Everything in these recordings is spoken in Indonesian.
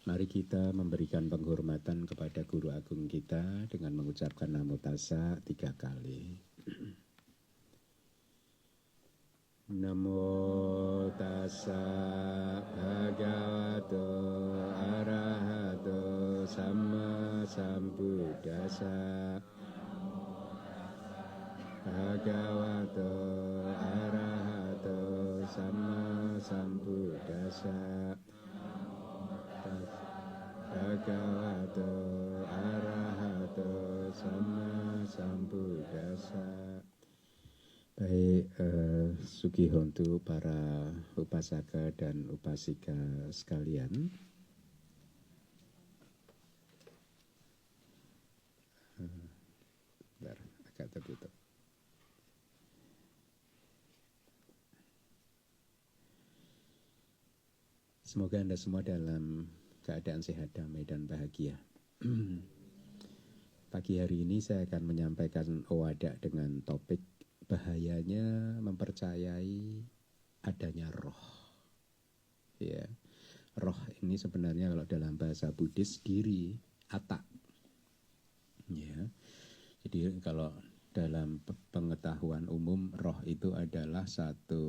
Mari kita memberikan penghormatan kepada guru agung kita dengan mengucapkan Namo Tassa 3 kali. Namo Tassa Bhagavato Arahato Samma Sambuddhassa. Bhagavato Arahato Samma Sambuddhassa. Bhagavato Arahato Samma Sambuddhassa. Baik, Sugihontu para upasaka dan upasika sekalian. Bentar, agak tertutup. Semoga Anda semua dalam keadaan sehat, damai, dan bahagia. Pagi hari ini saya akan menyampaikan Owada dengan topik bahayanya mempercayai adanya roh. Ya, roh ini sebenarnya kalau dalam bahasa Buddhis diri, atta. Ya, jadi kalau dalam pengetahuan umum roh itu adalah satu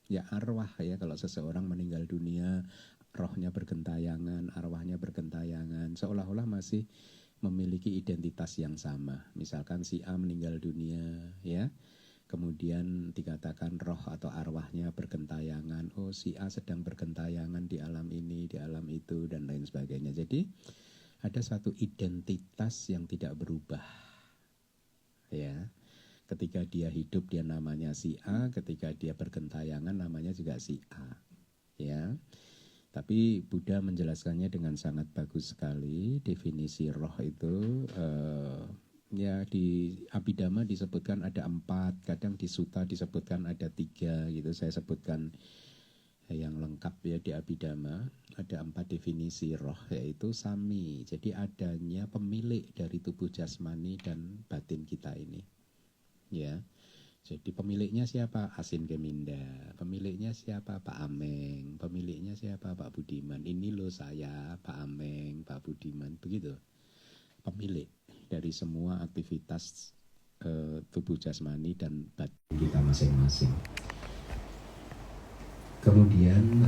ya arwah ya. Kalau seseorang meninggal dunia, rohnya bergentayangan, arwahnya bergentayangan, seolah-olah masih memiliki identitas yang sama. Misalkan si A meninggal dunia ya, kemudian dikatakan roh atau arwahnya bergentayangan, oh si A sedang bergentayangan di alam ini, di alam itu, dan lain sebagainya. Jadi ada satu identitas yang tidak berubah ya. Ketika dia hidup dia namanya si A, ketika dia bergentayangan namanya juga si A ya. Tapi Buddha menjelaskannya dengan sangat bagus sekali. Definisi roh itu ya di Abhidhamma disebutkan ada 4, kadang di Sutta disebutkan ada 3 gitu. Saya sebutkan yang lengkap ya di Abhidhamma. Ada 4 definisi roh, yaitu sami. Jadi adanya pemilik dari tubuh jasmani dan batin kita ini ya. Jadi pemiliknya siapa? Asin Geminda. Pemiliknya siapa? Pak Ameng. Pemiliknya siapa? Pak Budiman. Ini loh saya, Pak Ameng, Pak Budiman. Begitu. Pemilik dari semua aktivitas tubuh jasmani dan batin kita masing-masing. Kemudian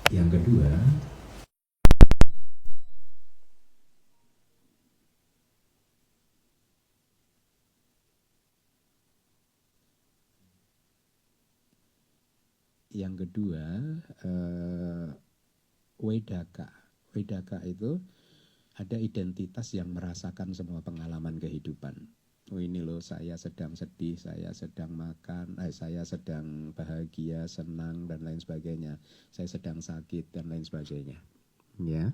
yang kedua, Wedaka. Wedaka itu ada identitas yang merasakan semua pengalaman kehidupan. Oh ini loh saya sedang sedih, saya sedang makan, saya sedang bahagia, senang dan lain sebagainya. Saya sedang sakit dan lain sebagainya. Ya.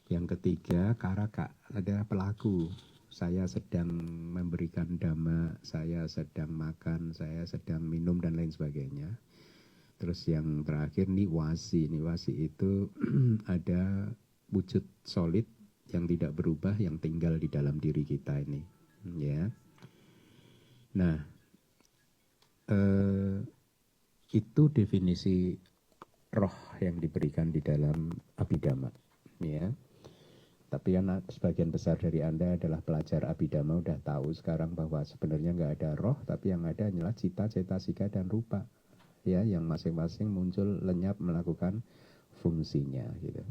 Yang ketiga karaka, ada pelaku. Saya sedang memberikan dhamma, saya sedang makan, saya sedang minum dan lain sebagainya. Terus yang terakhir niwasi. Niwasi itu ada wujud solid yang tidak berubah, yang tinggal di dalam diri kita ini ya. Nah itu definisi roh yang diberikan di dalam Abhidhamma ya. Tapi kan sebagian besar dari Anda adalah pelajar Abhidhamma udah tahu sekarang bahwa sebenarnya nggak ada roh, tapi yang ada adalah cita, cetasika, dan rupa ya, yang masing-masing muncul lenyap melakukan fungsinya gitu.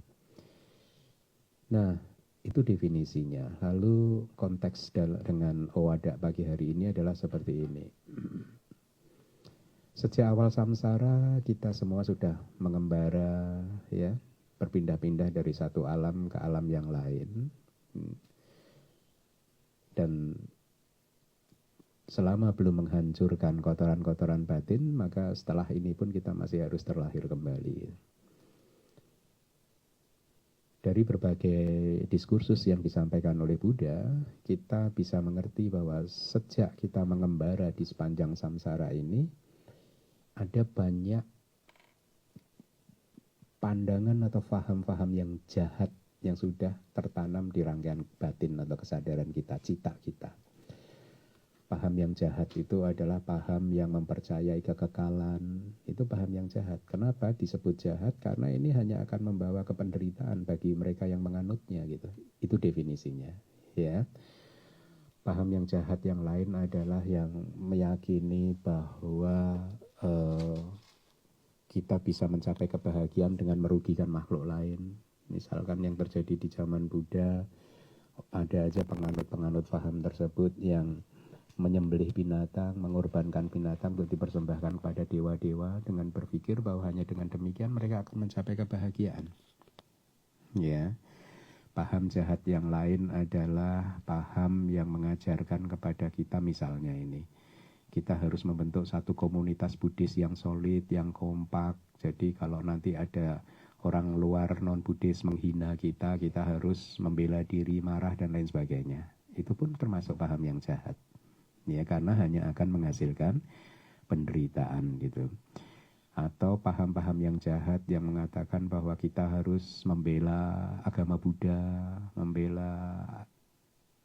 Nah itu definisinya. Lalu konteks dengan Owada pagi hari ini adalah seperti ini. Sejak awal samsara kita semua sudah mengembara ya, berpindah-pindah dari satu alam ke alam yang lain. Dan selama belum menghancurkan kotoran-kotoran batin, maka setelah ini pun kita masih harus terlahir kembali. Dari berbagai diskursus yang disampaikan oleh Buddha, kita bisa mengerti bahwa sejak kita mengembara di sepanjang samsara ini, ada banyak pandangan atau faham-faham yang jahat yang sudah tertanam di rangkaian batin atau kesadaran kita, cita kita. Paham yang jahat itu adalah paham yang mempercayai kekekalan. Itu paham yang jahat. Kenapa disebut jahat? Karena ini hanya akan membawa kependeritaan bagi mereka yang menganutnya gitu. Itu definisinya, ya. Paham yang jahat yang lain adalah yang meyakini bahwa kita bisa mencapai kebahagiaan dengan merugikan makhluk lain. Misalkan yang terjadi di zaman Buddha, ada aja penganut-penganut paham tersebut yang menyembelih binatang, mengorbankan binatang untuk dipersembahkan kepada dewa-dewa dengan berpikir bahwa hanya dengan demikian mereka akan mencapai kebahagiaan. Ya. Paham jahat yang lain adalah paham yang mengajarkan kepada kita misalnya ini. Kita harus membentuk satu komunitas Buddhis yang solid, yang kompak. Jadi kalau nanti ada orang luar non-Buddhis menghina kita, kita harus membela diri, marah dan lain sebagainya. Itu pun termasuk paham yang jahat. Ya, karena hanya akan menghasilkan penderitaan gitu. Atau paham-paham yang jahat yang mengatakan bahwa kita harus membela agama Buddha, membela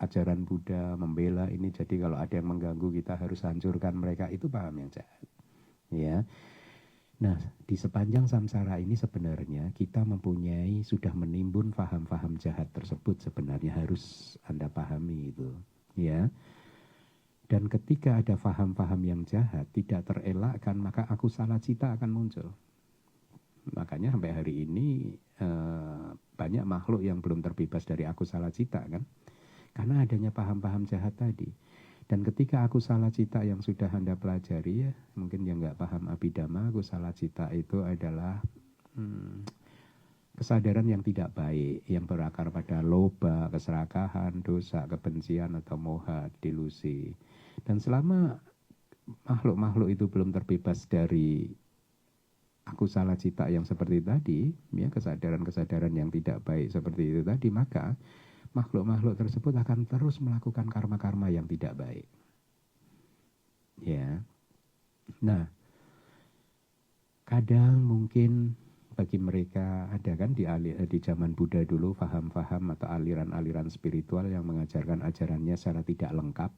ajaran Buddha, membela ini, jadi kalau ada yang mengganggu kita harus hancurkan mereka, itu paham yang jahat. Ya. Nah, di sepanjang samsara ini sebenarnya kita mempunyai, sudah menimbun paham-paham jahat tersebut, sebenarnya harus Anda pahami itu. Ya. Dan ketika ada paham-paham yang jahat, tidak terelakkan, maka aku salah cita akan muncul. Makanya sampai hari ini banyak makhluk yang belum terbebas dari aku salah cita kan. Karena adanya paham-paham jahat tadi. Dan ketika aku salah cita yang sudah Anda pelajari ya, mungkin yang nggak paham Abhidhamma, aku salah cita itu adalah kesadaran yang tidak baik, yang berakar pada loba, keserakahan, dosa, kebencian atau moha, delusi. Dan selama makhluk-makhluk itu belum terbebas dari aku salah cita yang seperti tadi, ya, kesadaran-kesadaran yang tidak baik seperti itu tadi, maka makhluk-makhluk tersebut akan terus melakukan karma-karma yang tidak baik. Ya. Nah, kadang mungkin bagi mereka ada kan di zaman Buddha dulu faham-faham atau aliran-aliran spiritual yang mengajarkan ajarannya secara tidak lengkap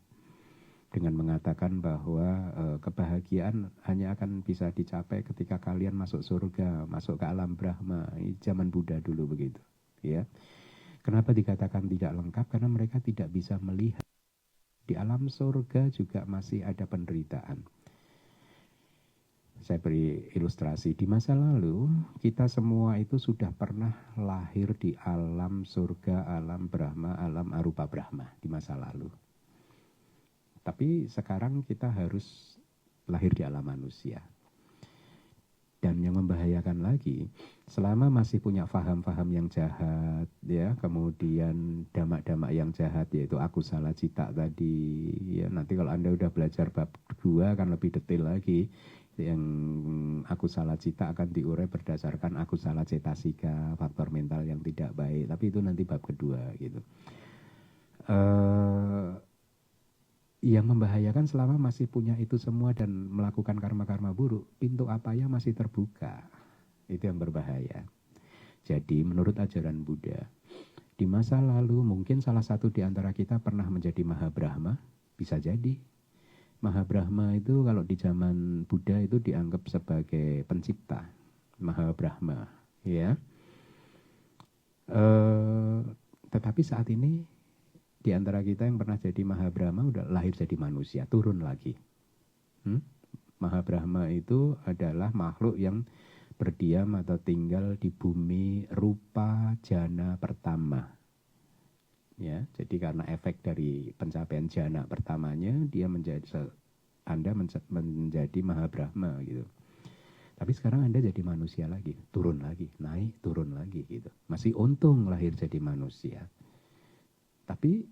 dengan mengatakan bahwa kebahagiaan hanya akan bisa dicapai ketika kalian masuk surga, masuk ke alam Brahma. Ini zaman Buddha dulu begitu, ya. Kenapa dikatakan tidak lengkap? Karena mereka tidak bisa melihat di alam surga juga masih ada penderitaan. Saya beri ilustrasi. Di masa lalu, kita semua itu sudah pernah lahir di alam surga, alam Brahma, alam arupa Brahma di masa lalu. Tapi sekarang kita harus lahir di alam manusia. Dan yang membahayakan lagi, selama masih punya faham-faham yang jahat, ya, kemudian damak-damak yang jahat, yaitu aku salah cita tadi, ya, nanti kalau Anda udah belajar bab 2 akan lebih detail lagi. Yang aku salah cita akan diurai berdasarkan aku salah cetasika, faktor mental yang tidak baik. Tapi itu nanti bab kedua gitu. Yang membahayakan selama masih punya itu semua dan melakukan karma-karma buruk, pintu apaya masih terbuka. Itu yang berbahaya. Jadi menurut ajaran Buddha, di masa lalu mungkin salah satu di antara kita pernah menjadi Mahabrahma, bisa jadi. Mahabrahma itu kalau di zaman Buddha itu dianggap sebagai pencipta, Mahabrahma, ya. Tetapi saat ini di antara kita yang pernah jadi Mahabrahma udah lahir jadi manusia, turun lagi. Mahabrahma itu adalah makhluk yang berdiam atau tinggal di bumi rupa jana pertama. Ya, jadi karena efek dari pencapaian jana pertamanya, dia Anda menjadi Mahabrahma gitu. Tapi sekarang Anda jadi manusia lagi, turun lagi, naik, turun lagi gitu. Masih untung lahir jadi manusia. Tapi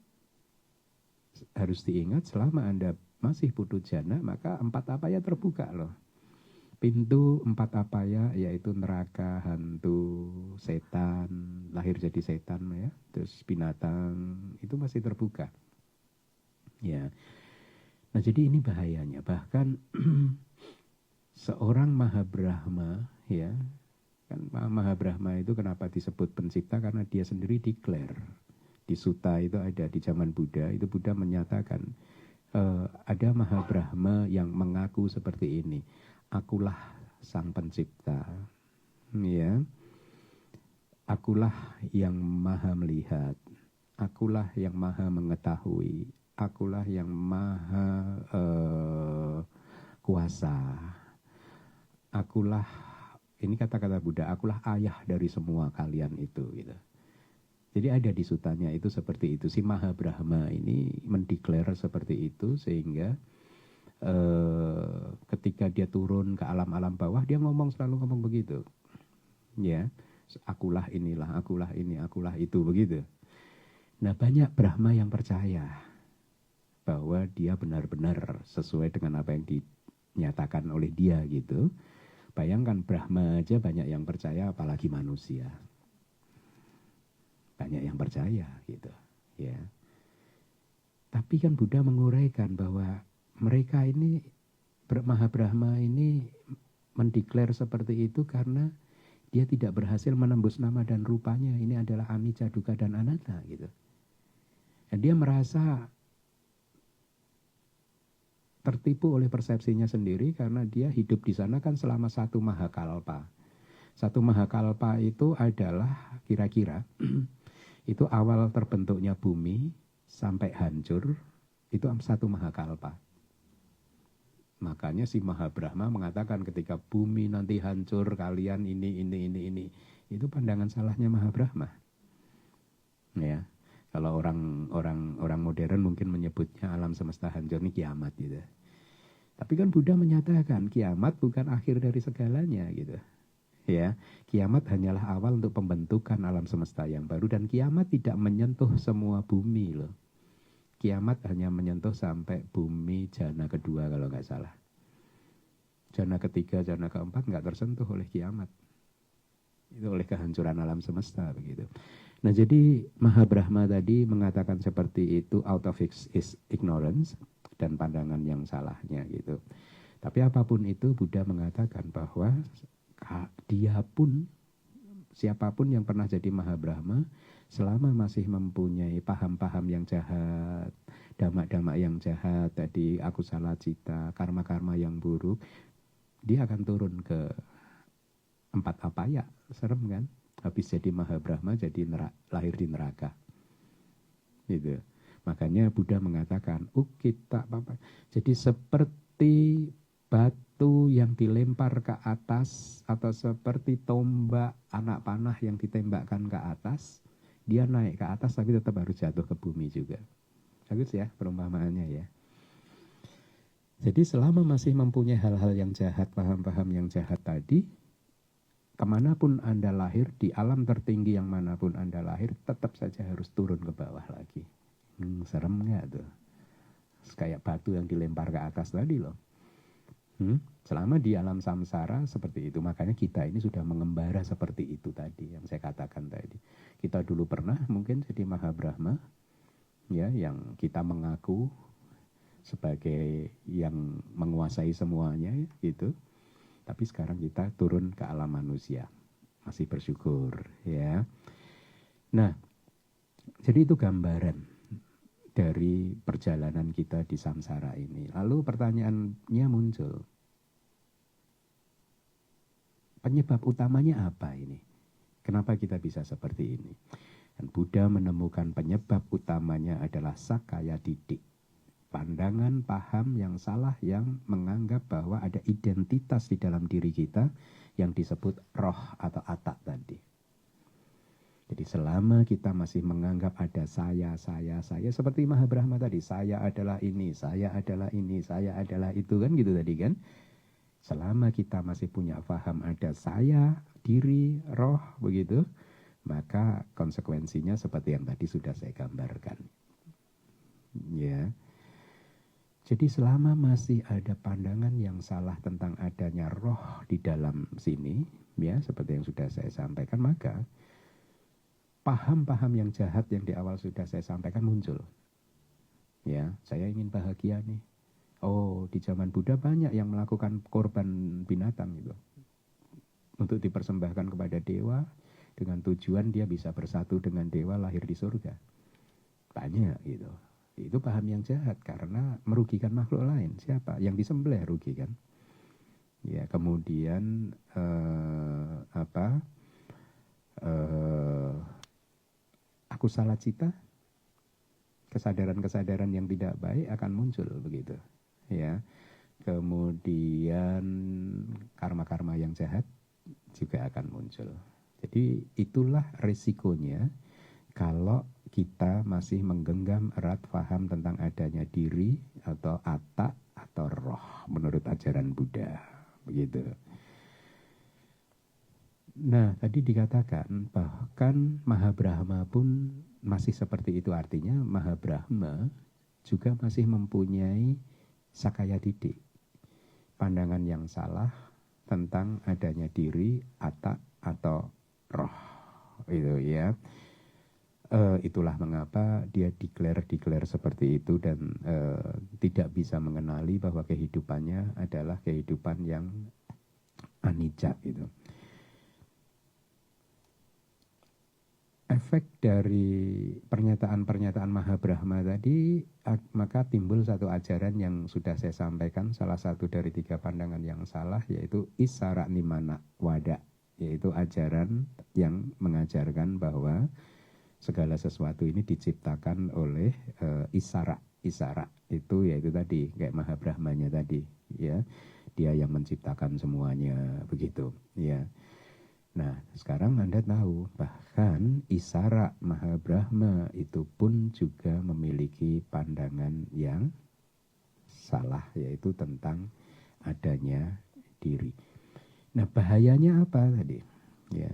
harus diingat selama Anda masih putu jana, maka 4 apaya terbuka loh. Pintu 4 apaya yaitu neraka, hantu, setan, lahir jadi setan ya, terus binatang, itu masih terbuka. Ya. Nah, jadi ini bahayanya. Bahkan seorang Mahabrahma ya, kan Mahabrahma itu kenapa disebut pencipta? Karena dia sendiri declare. Di Sutta itu ada di zaman Buddha, itu Buddha menyatakan ada Mahabrahma yang mengaku seperti ini, akulah sang pencipta, ya, akulah yang maha melihat, akulah yang maha mengetahui, akulah yang maha kuasa, akulah, ini kata-kata Buddha, akulah ayah dari semua kalian itu, gitu. Jadi ada di sutanya itu seperti itu. Si Mahabrahma ini mendeklar seperti itu sehingga ketika dia turun ke alam-alam bawah dia selalu ngomong begitu. Ya, akulah inilah, akulah ini, akulah itu, begitu. Nah, banyak Brahma yang percaya bahwa dia benar-benar sesuai dengan apa yang dinyatakan oleh dia gitu. Bayangkan Brahma aja banyak yang percaya, apalagi manusia. Banyak yang percaya gitu, ya. Tapi kan Buddha menguraikan bahwa mereka ini Mahabrahma ini mendeklar seperti itu karena dia tidak berhasil menembus nama dan rupanya. Ini adalah anicca, dukkha dan anatta gitu. Dan dia merasa tertipu oleh persepsinya sendiri karena dia hidup di sana kan selama 1 mahakalpa. 1 mahakalpa itu adalah kira-kira itu awal terbentuknya bumi sampai hancur, itu 1 mahakalpa. Makanya si Mahabrahma mengatakan ketika bumi nanti hancur, kalian ini. Itu pandangan salahnya Mahabrahma. Ya, kalau orang modern mungkin menyebutnya alam semesta hancur ini kiamat gitu. Tapi kan Buddha menyatakan kiamat bukan akhir dari segalanya gitu. Ya, kiamat hanyalah awal untuk pembentukan alam semesta yang baru dan kiamat tidak menyentuh semua bumi loh. Kiamat hanya menyentuh sampai bumi jana kedua kalau nggak salah. Jana ketiga, jana keempat nggak tersentuh oleh kiamat. Itu oleh kehancuran alam semesta begitu. Nah, jadi Mahabrahma tadi mengatakan seperti itu out of his ignorance dan pandangan yang salahnya gitu. Tapi apapun itu Buddha mengatakan bahwa dia pun, siapapun yang pernah jadi Mahabrahma, selama masih mempunyai paham-paham yang jahat, dhamma-dhamma yang jahat, tadi akusala cita, karma-karma yang buruk, dia akan turun ke 4 apaya. Serem kan? Habis jadi Mahabrahma, jadi lahir di neraka. Gitu. Makanya Buddha mengatakan, kita apa? Jadi seperti batu yang dilempar ke atas atau seperti tombak anak panah yang ditembakkan ke atas, dia naik ke atas tapi tetap harus jatuh ke bumi juga. Bagus ya perumpamaannya ya. Jadi selama masih mempunyai hal-hal yang jahat, paham-paham yang jahat tadi, kemanapun Anda lahir, di alam tertinggi yang manapun Anda lahir, tetap saja harus turun ke bawah lagi. Serem nggak tuh? Kayak batu yang dilempar ke atas tadi loh. Selama di alam samsara seperti itu, makanya kita ini sudah mengembara seperti itu tadi yang saya katakan tadi. Kita dulu pernah mungkin jadi Mahabrahma, ya, yang kita mengaku sebagai yang menguasai semuanya gitu. Tapi sekarang kita turun ke alam manusia, masih bersyukur, ya. Nah, jadi itu gambaran dari perjalanan kita di samsara ini. Lalu pertanyaannya muncul, penyebab utamanya apa ini? Kenapa kita bisa seperti ini? Dan Buddha menemukan penyebab utamanya adalah sakaya didik. Pandangan, paham yang salah yang menganggap bahwa ada identitas di dalam diri kita yang disebut roh atau atak tadi. Jadi selama kita masih menganggap ada saya, seperti Mahabrahma tadi, saya adalah ini, saya adalah ini, saya adalah itu, kan gitu tadi kan. Selama kita masih punya paham ada saya, diri, roh, begitu, maka konsekuensinya seperti yang tadi sudah saya gambarkan. Ya. Jadi selama masih ada pandangan yang salah tentang adanya roh di dalam sini, ya, seperti yang sudah saya sampaikan, maka paham-paham yang jahat yang di awal sudah saya sampaikan muncul. Ya, saya ingin bahagia nih. Oh, di zaman Buddha banyak yang melakukan korban binatang gitu. Untuk dipersembahkan kepada dewa dengan tujuan dia bisa bersatu dengan dewa lahir di surga. Banyak gitu. Itu paham yang jahat karena merugikan makhluk lain. Siapa? Yang disembelih rugi kan? Ya, kemudian aku salah cita, kesadaran-kesadaran yang tidak baik akan muncul begitu. Ya. Kemudian karma-karma yang jahat juga akan muncul. Jadi itulah risikonya kalau kita masih menggenggam erat paham tentang adanya diri atau atta atau roh menurut ajaran Buddha. Begitu. Nah, tadi dikatakan bahkan Mahabrahma pun masih seperti itu, artinya Mahabrahma juga masih mempunyai sakaya didik, pandangan yang salah tentang adanya diri, atta atau roh. Itu ya. Itulah mengapa dia declare seperti itu dan tidak bisa mengenali bahwa kehidupannya adalah kehidupan yang anicca gitu. Efek dari pernyataan-pernyataan Mahabrahma tadi, maka timbul satu ajaran yang sudah saya sampaikan, salah satu dari 3 pandangan yang salah, yaitu Isara Nimana Wada, yaitu ajaran yang mengajarkan bahwa segala sesuatu ini diciptakan oleh Isara. Isara itu yaitu tadi, kayak Mahabrahmanya tadi, ya, dia yang menciptakan semuanya, begitu, ya. Nah, sekarang Anda tahu bahkan Isara Mahabrahma itu pun juga memiliki pandangan yang salah, yaitu tentang adanya diri. Nah, bahayanya apa tadi? Ya,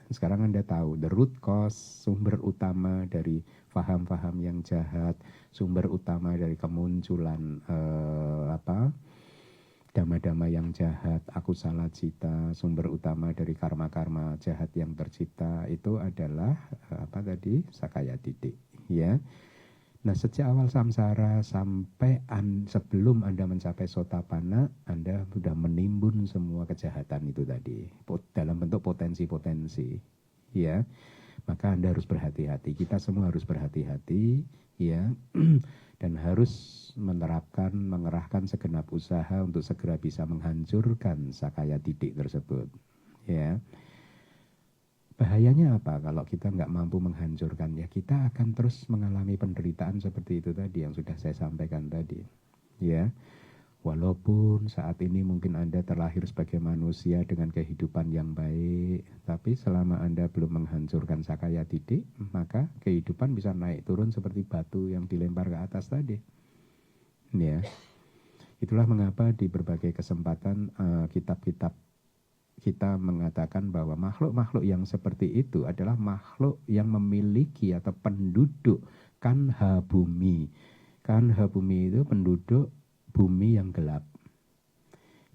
sekarang Anda tahu the root cause, sumber utama dari faham-faham yang jahat, sumber utama dari kemunculan dhamma-dhamma yang jahat, aku salah cita, sumber utama dari karma-karma jahat yang tercipta itu adalah sakaya didik, ya. Nah, sejak awal samsara sampai sebelum Anda mencapai sotapanna, Anda sudah menimbun semua kejahatan itu tadi dalam bentuk potensi-potensi, ya. Maka Anda harus berhati-hati, kita semua harus berhati-hati, ya. Dan harus mengerahkan segenap usaha untuk segera bisa menghancurkan sakaya didik tersebut, ya. Bahayanya apa kalau kita nggak mampu menghancurkan? Ya, kita akan terus mengalami penderitaan seperti itu tadi yang sudah saya sampaikan tadi, ya. Walaupun saat ini mungkin Anda terlahir sebagai manusia dengan kehidupan yang baik, tapi selama Anda belum menghancurkan sakaya didik, maka kehidupan bisa naik turun seperti batu yang dilempar ke atas tadi. Ya, itulah mengapa di berbagai kesempatan kitab-kitab kita mengatakan bahwa makhluk-makhluk yang seperti itu adalah makhluk yang memiliki atau penduduk kanha bumi. Kanha bumi itu penduduk bumi yang gelap.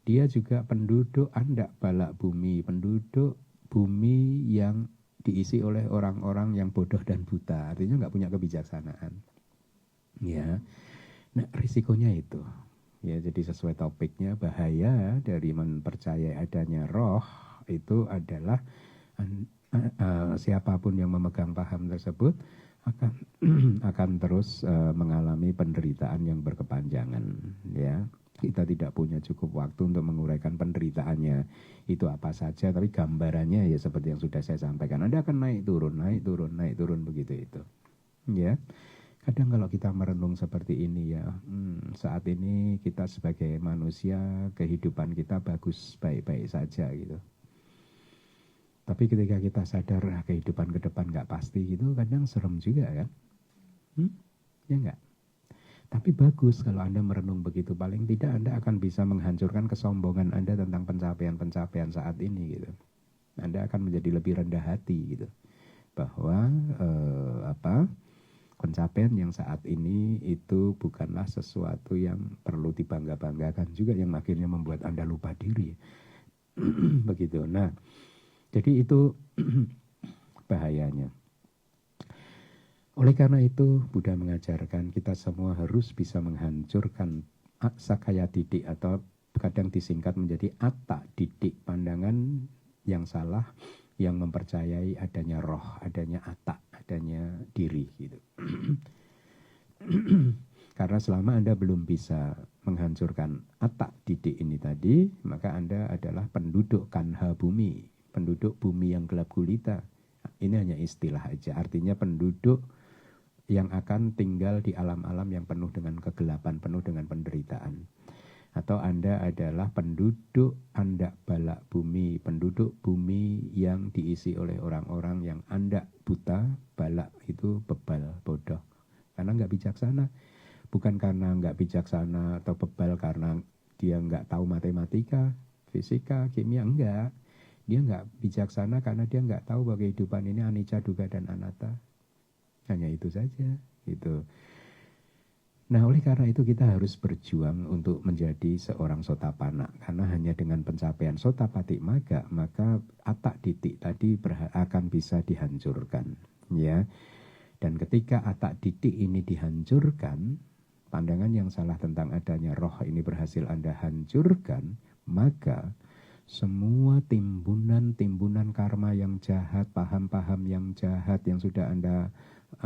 Dia juga penduduk andak balak bumi, penduduk bumi yang diisi oleh orang-orang yang bodoh dan buta, artinya nggak punya kebijaksanaan. Ya, nah risikonya itu. Ya, jadi sesuai topiknya, bahaya dari mempercayai adanya roh itu adalah siapapun yang memegang paham tersebut akan terus mengalami penderitaan yang berkepanjangan, ya. Kita tidak punya cukup waktu untuk menguraikan penderitaannya itu apa saja, tapi gambarannya ya seperti yang sudah saya sampaikan. Anda akan naik turun begitu itu, ya. Kadang kalau kita merenung seperti ini ya, saat ini kita sebagai manusia, kehidupan kita baik-baik saja gitu. Tapi ketika kita sadar kehidupan ke depan nggak pasti gitu, kadang serem juga kan? Ya nggak? Tapi bagus kalau Anda merenung begitu, paling tidak Anda akan bisa menghancurkan kesombongan Anda tentang pencapaian-pencapaian saat ini gitu. Anda akan menjadi lebih rendah hati gitu. Bahwa pencapaian yang saat ini itu bukanlah sesuatu yang perlu dibangga-banggakan juga, yang akhirnya membuat Anda lupa diri. Begitu. Nah, jadi itu bahayanya. Oleh karena itu, Buddha mengajarkan kita semua harus bisa menghancurkan sakaya didik atau kadang disingkat menjadi atta didik, pandangan yang salah yang mempercayai adanya roh, adanya atta, adanya diri gitu. Karena selama Anda belum bisa menghancurkan atak didik ini tadi, maka Anda adalah penduduk kanha bumi, penduduk bumi yang gelap gulita. Ini hanya istilah aja, artinya penduduk yang akan tinggal di alam-alam yang penuh dengan kegelapan, penuh dengan penderitaan. Atau Anda adalah penduduk andak balak bumi, penduduk bumi yang diisi oleh orang-orang yang andak buta, balak itu bebal, bodoh. Karena nggak bijaksana. Bukan karena nggak bijaksana atau bebal karena dia nggak tahu matematika, fisika, kimia, enggak. Dia nggak bijaksana karena dia nggak tahu bahwa kehidupan ini anicca, dukkha, dan anatta. Hanya itu saja. Gitu. Nah, oleh karena itu kita harus berjuang untuk menjadi seorang sotapanna. Karena hanya dengan pencapaian sotapati magga, maka atak didik tadi akan bisa dihancurkan. Ya. Dan ketika atak didik ini dihancurkan, pandangan yang salah tentang adanya roh ini berhasil Anda hancurkan, maka semua timbunan-timbunan karma yang jahat, paham-paham yang jahat yang sudah Anda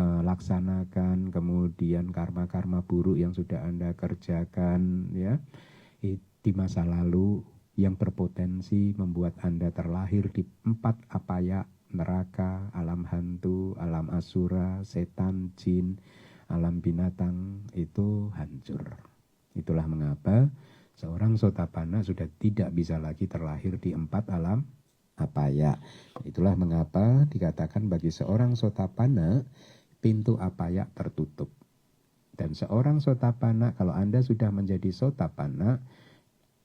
laksanakan, kemudian karma-karma buruk yang sudah Anda kerjakan ya di masa lalu yang berpotensi membuat Anda terlahir di 4 apaya, neraka, alam hantu, alam asura, setan, jin, alam binatang itu hancur. Itulah mengapa seorang sotapanna sudah tidak bisa lagi terlahir di 4 alam apaya. Itulah mengapa dikatakan bagi seorang sotapanna pintu apaya tertutup. Dan seorang sotapanna, kalau Anda sudah menjadi sotapanna,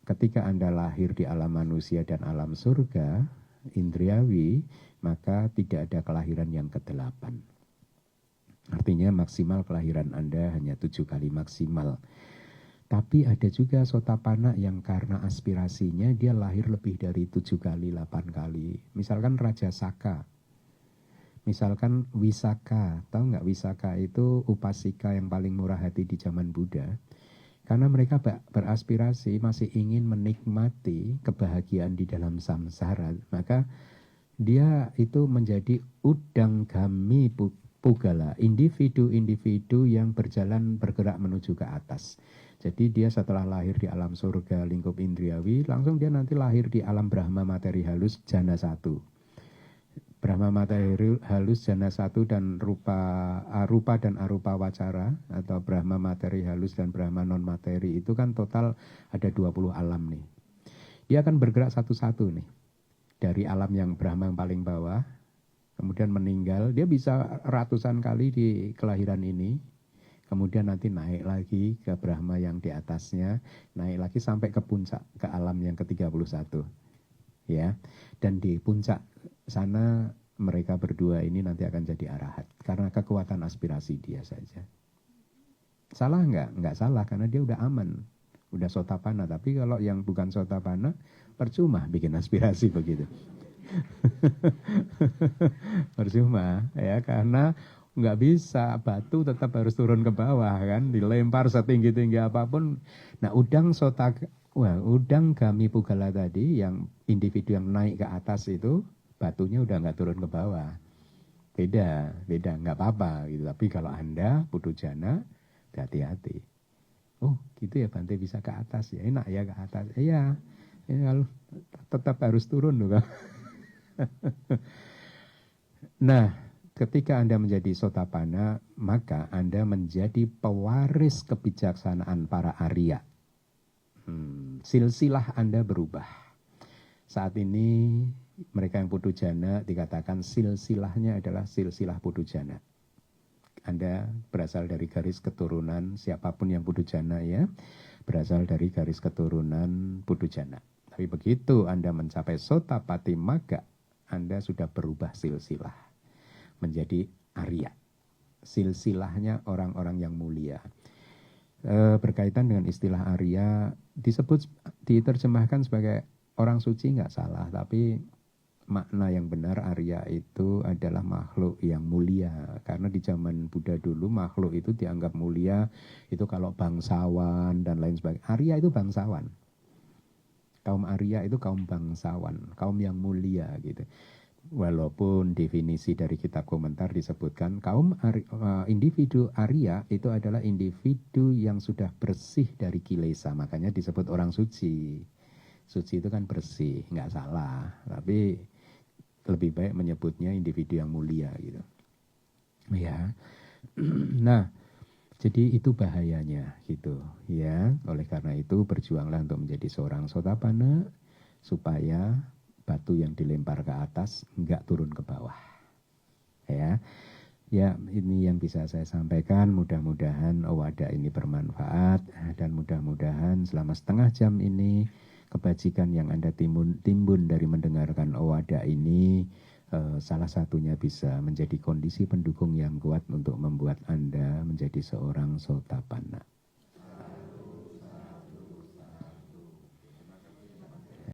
ketika Anda lahir di alam manusia dan alam surga, indriawi, maka tidak ada kelahiran yang ke-8. Artinya maksimal kelahiran Anda hanya 7 kali maksimal. Tapi ada juga sotapanna yang karena aspirasinya dia lahir lebih dari 7 kali, 8 kali. Misalkan Raja Saka. Misalkan Wisaka. Tahu nggak Wisaka itu upasika yang paling murah hati di zaman Buddha. Karena mereka beraspirasi masih ingin menikmati kebahagiaan di dalam samsara. Maka dia itu menjadi udanggami pugala, individu-individu yang bergerak menuju ke atas. Jadi dia setelah lahir di alam surga lingkup indriawi, langsung dia nanti lahir di alam Brahma materi halus jana 1. Brahma materi halus jana 1 dan rupa dan arupa wacara, atau Brahma materi halus dan Brahma non materi itu kan total ada 20 alam nih. Dia akan bergerak satu-satu nih. Dari alam yang Brahma yang paling bawah, kemudian meninggal, dia bisa ratusan kali di kelahiran ini, kemudian nanti naik lagi ke Brahma yang di atasnya, naik lagi sampai ke puncak, ke alam yang ke-31. Ya, dan di puncak sana mereka berdua ini nanti akan jadi arahat, karena kekuatan aspirasi dia saja. Salah nggak? Nggak salah, karena dia udah aman, udah sotapanna. Tapi kalau yang bukan sotapanna, percuma bikin aspirasi begitu. Percuma ya, karena nggak bisa, batu tetap harus turun ke bawah kan, dilempar setinggi-tinggi apapun. Nah udang gami pugala tadi, yang individu yang naik ke atas itu, batunya udah nggak turun ke bawah. Beda, nggak apa-apa gitu. Tapi kalau Anda putujana, hati-hati. Oh gitu ya, Bante bisa ke atas ya, enak ya ke atas. Iya, kalau tetap harus turun loh. Nah, ketika Anda menjadi sotapanna, maka Anda menjadi pewaris kebijaksanaan para Arya. Silsilah Anda berubah. Saat ini mereka yang putujana dikatakan silsilahnya adalah silsilah putujana. Anda berasal dari garis keturunan, siapapun yang putujana ya, berasal dari garis keturunan putujana. Tapi begitu Anda mencapai sotapati magga, Anda sudah berubah silsilah menjadi Arya. Silsilahnya orang-orang yang mulia. Berkaitan dengan istilah Arya, diterjemahkan sebagai orang suci nggak salah, tapi makna yang benar Arya itu adalah makhluk yang mulia. Karena di zaman Buddha dulu makhluk itu dianggap mulia, itu kalau bangsawan dan lain sebagainya. Arya itu bangsawan. Kaum Arya itu kaum bangsawan, kaum yang mulia gitu. Walaupun definisi dari kitab komentar disebutkan individu Arya itu adalah individu yang sudah bersih dari kilesa, makanya disebut orang suci. Suci itu kan bersih, nggak salah. Tapi lebih baik menyebutnya individu yang mulia gitu. Ya. Nah, jadi itu bahayanya gitu ya. Oleh karena itu berjuanglah untuk menjadi seorang Sotapanna supaya batu yang dilempar ke atas nggak turun ke bawah. Ya. Ya, ini yang bisa saya sampaikan. Mudah-mudahan Owada ini bermanfaat dan mudah-mudahan selama setengah jam ini kebajikan yang Anda timbun dari mendengarkan Owada ini salah satunya bisa menjadi kondisi pendukung yang kuat untuk membuat Anda menjadi seorang Sotapanna.